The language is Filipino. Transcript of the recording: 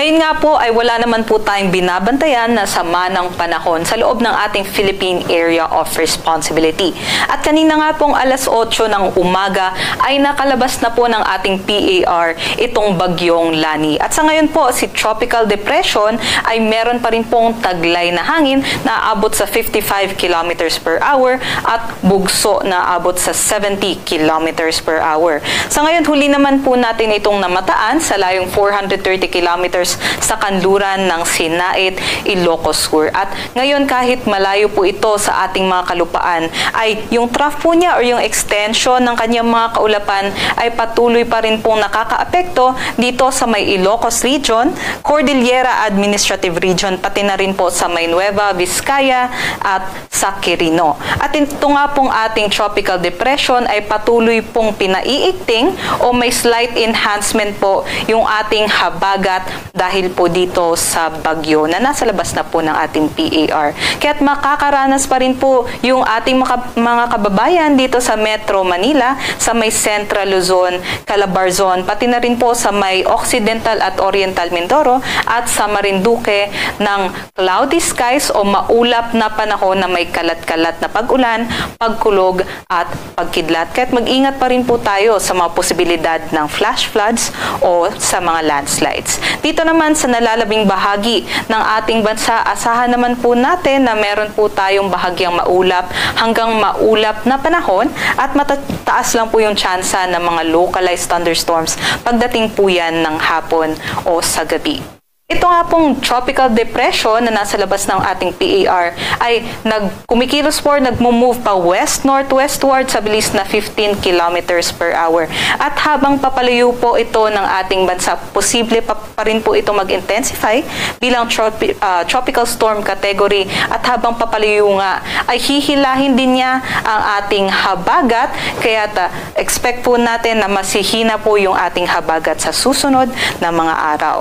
Ngayon nga po ay wala naman po tayong binabantayan na sama ng panahon sa loob ng ating Philippine Area of Responsibility. At kanina nga pong alas 8 ng umaga ay nakalabas na po ng ating PAR itong bagyong Lani. At sa ngayon po, si Tropical Depression ay meron pa rin pong taglay na hangin na aabot sa 55 kilometers per hour at bugso na abot sa 70 kilometers per hour. Sa ngayon, huli naman po natin itong namataan sa layong 430 kilometers sa kanluran ng Sinait, Ilocos Sur. At ngayon kahit malayo po ito sa ating mga kalupaan, ay yung trough po niya or yung extension ng kanyang mga kaulapan ay patuloy pa rin pong nakakaapekto dito sa may Ilocos Region, Cordillera Administrative Region, pati na rin po sa may Nueva Vizcaya at sa Quirino. At ito nga pong ating tropical depression ay patuloy pong pinaiigting o may slight enhancement po yung ating habagat dahil po dito sa bagyo na nasa labas na po ng ating PAR. Kaya't makakaranas pa rin po yung ating mga kababayan dito sa Metro Manila, sa may Central Luzon, Calabarzon, pati na rin po sa may Occidental at Oriental Mindoro at sa Marinduque ng cloudy skies o maulap na panahon na may kalat-kalat na pag-ulan, pagkulog at pagkidlat. Kaya't mag-ingat pa rin po tayo sa mga posibilidad ng flash floods o sa mga landslides. Dito naman sa nalalabing bahagi ng ating bansa, asahan naman po natin na meron po tayong bahagyang maulap hanggang maulap na panahon at matataas lang po yung tsansa ng mga localized thunderstorms pagdating po yan ng hapon o sa gabi. Ito nga pong tropical depression na nasa labas ng ating PAR ay kumikilos po, nagmo-move pa west-northwestward sa bilis na 15 kilometers per hour. At habang papalayo po ito ng ating bansa, posible pa rin po ito mag-intensify bilang tropical storm category. At habang papalayo nga, ay hihilahin din niya ang ating habagat. Kaya expect po natin na masihina po yung ating habagat sa susunod na mga araw.